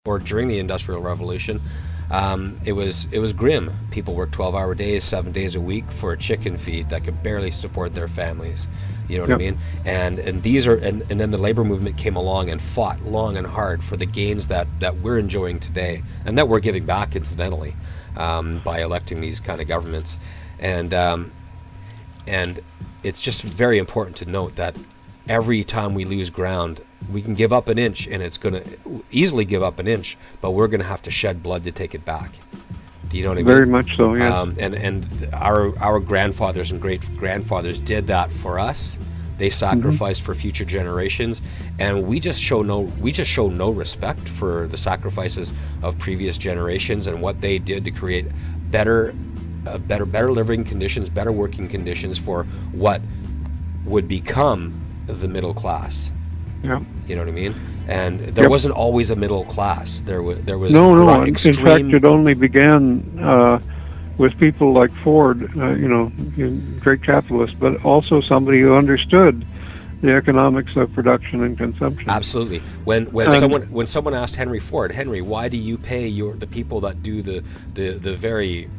or during the Industrial Revolution, it was grim. People worked 12-hour days, 7 days a week for a chicken feed that could barely support their families. You know what I mean? And these are and then the labor movement came along and fought long and hard for the gains that we're enjoying today, and that we're giving back incidentally, by electing these kind of governments. And it's just very important to note that every time we lose ground, we can give up an inch, and it's going to easily give up an inch, but we're going to have to shed blood to take it back. Do you know what I mean? Very much so, yeah. And our grandfathers and great grandfathers did that for us. They sacrificed for future generations, and we just show no respect for the sacrifices of previous generations and what they did to create better living conditions, better working conditions for what would become the middle class. Yeah. You know what I mean? And there wasn't always a middle class. There was no. In extreme... fact, it only began with people like Ford, great capitalist, but also somebody who understood the economics of production and consumption. Absolutely. When someone asked Henry Ford, Henry, why do you pay the people that do the very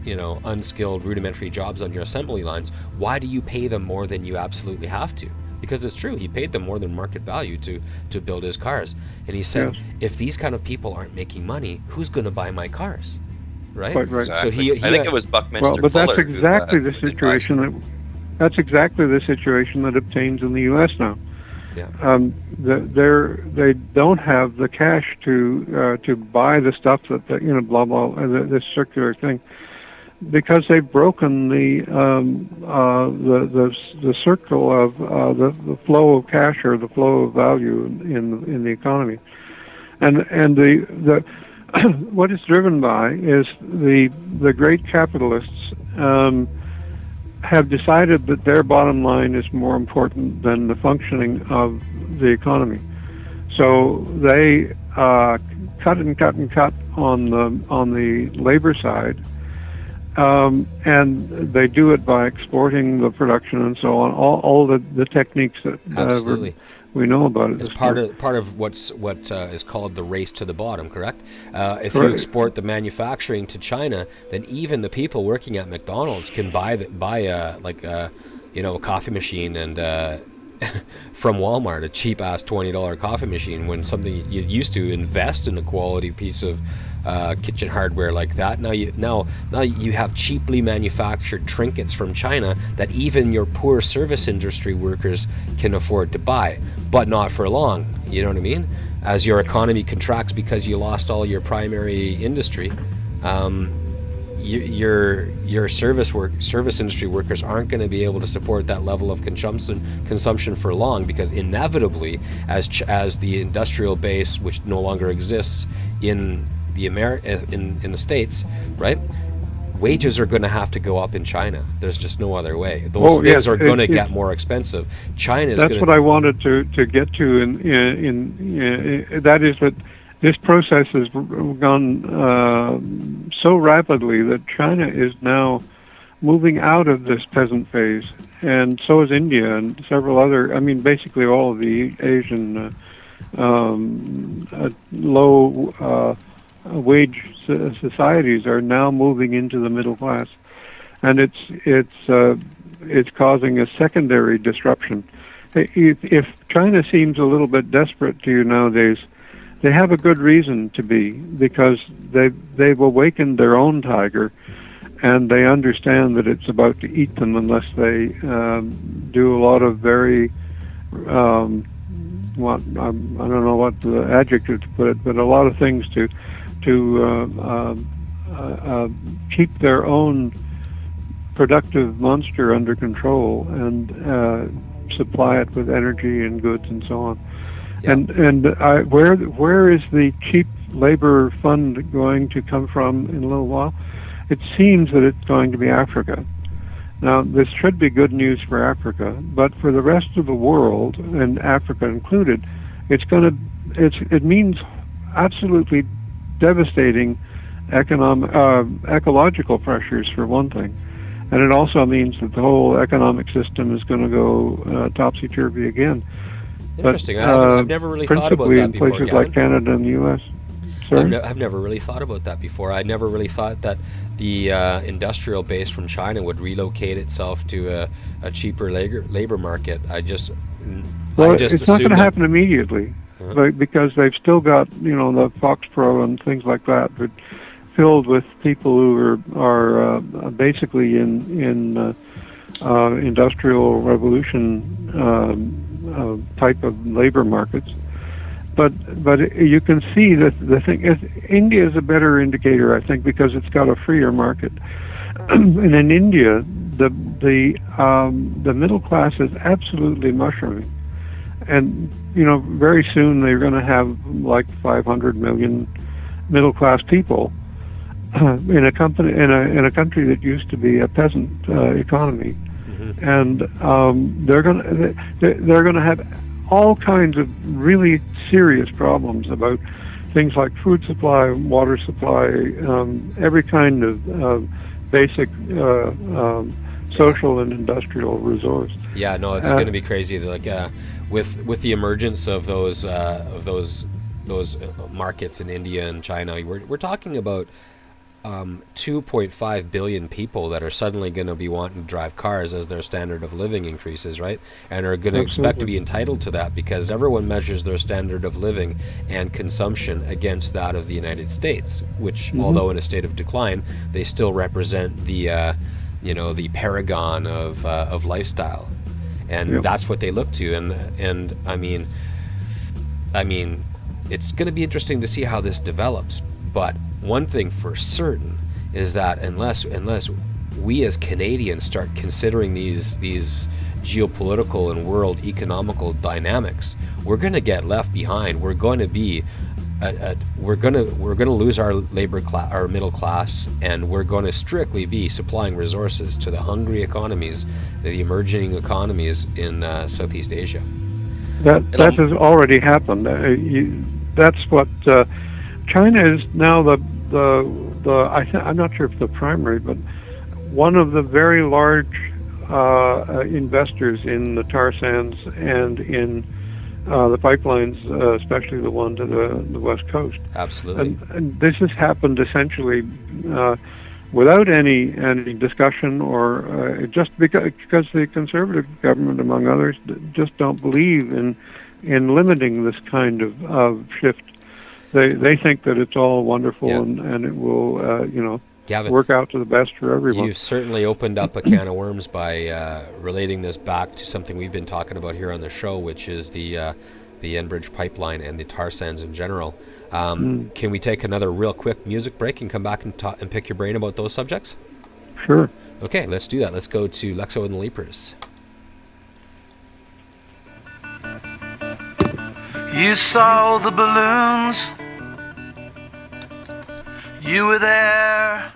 unskilled rudimentary jobs on your assembly lines, why do you pay them more than you absolutely have to? Because it's true, he paid them more than market value to build his cars. And he said, if these kind of people aren't making money, who's going to buy my cars? Right? Right. Exactly. So I think it was Buckminster Well, but Fuller that's exactly the situation that's exactly the situation that obtains in the U.S. now. Yeah. They don't have the cash to buy the stuff that blah blah this circular thing, because they've broken the circle of the flow of cash or the flow of value in the economy, and the what it's driven by is the great capitalists have decided that their bottom line is more important than the functioning of the economy. So they cut and cut and cut on the labor side. And they do it by exporting the production and so on. All the techniques that we know about it. It's part of what is called the race to the bottom. Correct. If you export the manufacturing to China, then even the people working at McDonald's can buy a coffee machine and from Walmart, a cheap ass $20 coffee machine, when something you used to invest in a quality piece of kitchen hardware like that. Now you have cheaply manufactured trinkets from China that even your poor service industry workers can afford to buy, but not for long. You know what I mean? As your economy contracts because you lost all your primary industry, your service industry workers aren't going to be able to support that level of consumption for long, because inevitably, as the industrial base, which no longer exists in the States, right? Wages are going to have to go up in China. There's just no other way. Those things are going to get more expensive. That's what I wanted to get to. That is that this process has gone so rapidly that China is now moving out of this peasant phase, and so is India and several other. I mean, basically all of the Asian low wage societies are now moving into the middle class, and it's causing a secondary disruption. If China seems a little bit desperate to you nowadays, they have a good reason to be, because they've awakened their own tiger, and they understand that it's about to eat them unless they do a lot of very I don't know what the adjective to put it, but a lot of things to keep their own productive monster under control and supply it with energy and goods and so on. Yep. And where is the cheap labor fund going to come from in a little while? It seems that it's going to be Africa. Now, this should be good news for Africa, but for the rest of the world, and Africa included, it means absolutely devastating ecological pressures, for one thing, and it also means that the whole economic system is going to go topsy-turvy again. Interesting. I've never really thought about that before, principally in places like Canada and the U.S. Sorry? I've never really thought about that before. I never really thought that the industrial base from China would relocate itself to a cheaper labor market. Well, I just it's not going to that, happen immediately, because they've still got, the Fox Pro and things like that, but filled with people who are basically in industrial revolution type of labor markets. But you can see that the thing is, India is a better indicator, I think, because it's got a freer market. And in India, the middle class is absolutely mushrooming, and very soon they're going to have like 500 million middle class people in a country that used to be a peasant economy, and they're going to have all kinds of really serious problems about things like food supply, water supply, every kind of basic social and industrial resource. Yeah, no, it's going to be crazy. Like with the emergence of those markets in India and China, we're talking about 2.5 billion people that are suddenly going to be wanting to drive cars as their standard of living increases, right? And are going to expect to be entitled to that because everyone measures their standard of living and consumption against that of the United States, which, although in a state of decline, they still represent the the paragon of lifestyle, and that's what they look to. And I mean, it's going to be interesting to see how this develops. But one thing for certain is that unless we as Canadians start considering these geopolitical and world economical dynamics, we're going to get left behind. We're going to be we're going to lose our our middle class, and we're going to strictly be supplying resources to the hungry economies, the emerging economies in Southeast Asia. That has already happened. That's what. China is now I'm not sure if the primary, but one of the very large investors in the tar sands and in the pipelines, especially the one to the west coast. Absolutely. And this has happened essentially without any discussion, or just because the Conservative government, among others, just don't believe in limiting this kind of shift. They think that it's all wonderful and it will, Gavin, work out to the best for everyone. You've certainly opened up a can of worms by relating this back to something we've been talking about here on the show, which is the Enbridge pipeline and the tar sands in general. Can we take another real quick music break and come back and pick your brain about those subjects? Sure. Okay, let's do that. Let's go to Lexo and the Leapers. You saw the balloons. You were there.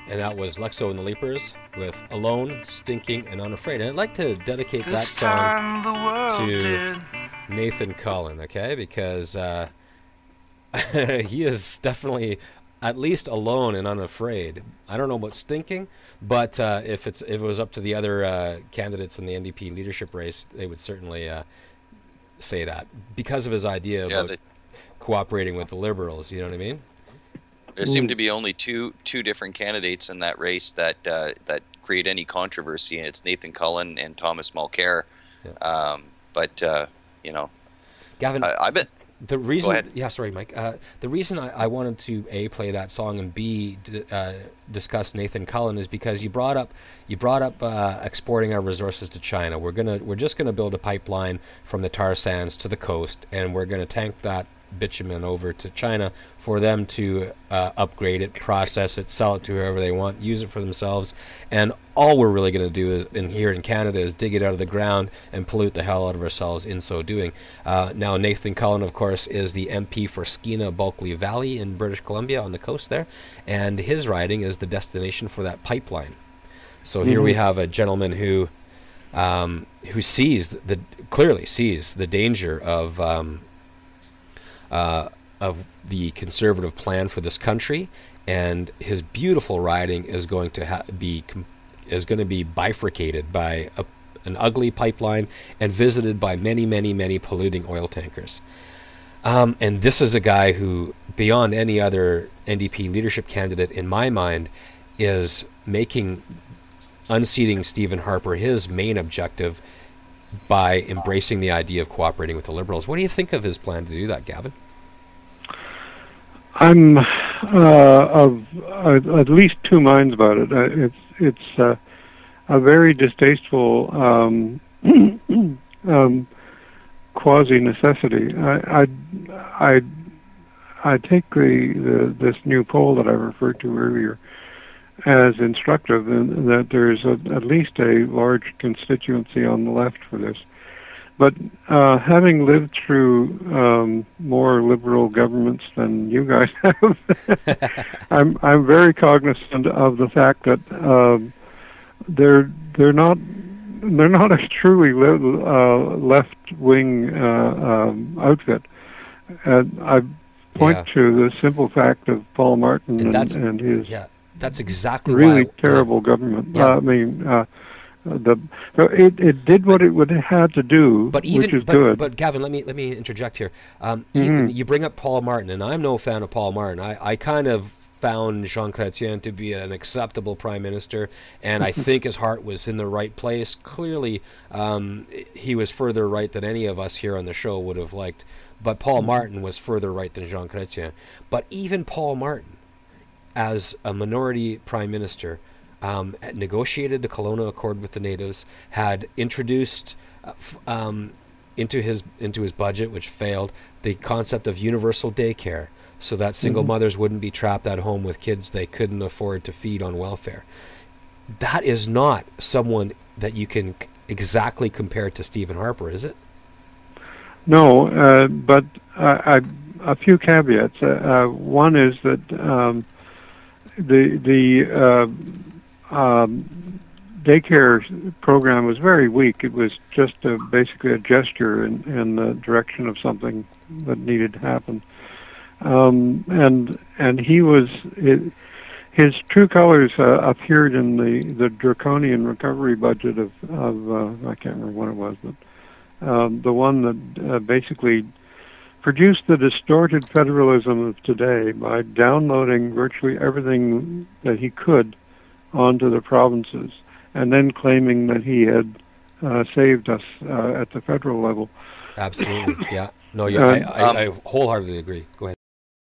and that was Lexo and the Leapers with Alone, Stinking, and Unafraid. And I'd like to dedicate that song to Nathan Cullen, okay? Because he is definitely at least alone and unafraid. I don't know about Stinking, but if it was up to the other candidates in the NDP leadership race, they would certainly say that because of his idea about cooperating with the Liberals. You know what I mean? There seem to be only two different candidates in that race that create any controversy, and it's Nathan Cullen and Thomas Mulcair. Yeah. But you know, Gavin, I bet. The reason, Go ahead. Yeah, sorry, Mike. The reason I wanted to A, play that song, and B, discuss Nathan Cullen is because you brought up exporting our resources to China. We're just gonna build a pipeline from the tar sands to the coast, and we're gonna tank that bitumen over to China for them to upgrade it, process it, sell it to whoever they want, use it for themselves, and all we're really going to do is, here in Canada, is dig it out of the ground and pollute the hell out of ourselves in so doing. Now, Nathan Cullen, of course, is the MP for Skeena-Bulkley Valley in British Columbia on the coast there, and his riding is the destination for that pipeline. So here we have a gentleman who clearly sees the danger of the Conservative plan for this country, and his beautiful riding is going to be bifurcated by an ugly pipeline and visited by many polluting oil tankers. And this is a guy who, beyond any other NDP leadership candidate in my mind, is making unseating Stephen Harper his main objective by embracing the idea of cooperating with the Liberals. What do you think of his plan to do that, Gavin? I'm of at least two minds about it. It's a very distasteful quasi necessity. I take this new poll that I referred to earlier as instructive in that there's at least a large constituency on the left for this. But having lived through more liberal governments than you guys have, I'm very cognizant of the fact that they're not a truly left wing outfit. I point to the simple fact of Paul Martin and his that's exactly really terrible government. I mean. It did what it would have had to do, which is good. But Gavin, let me interject here. You bring up Paul Martin, and I'm no fan of Paul Martin. I kind of found Jean Chrétien to be an acceptable prime minister, and I think his heart was in the right place. Clearly, he was further right than any of us here on the show would have liked. But Paul Martin was further right than Jean Chrétien. But even Paul Martin, as a minority prime minister, negotiated the Kelowna Accord with the natives, had introduced into his budget, which failed, the concept of universal daycare, so that single mothers wouldn't be trapped at home with kids they couldn't afford to feed on welfare. That is not someone that you can exactly compare to Stephen Harper, is it? No, but a few caveats. One is that the daycare program was very weak. It was just basically a gesture in the direction of something that needed to happen. And he was his true colors appeared in the draconian recovery budget of I can't remember what it was, but the one that basically produced the distorted federalism of today by downloading virtually everything that he could onto the provinces, and then claiming that he had saved us at the federal level. Absolutely, yeah. No, yeah, I wholeheartedly agree. Go ahead.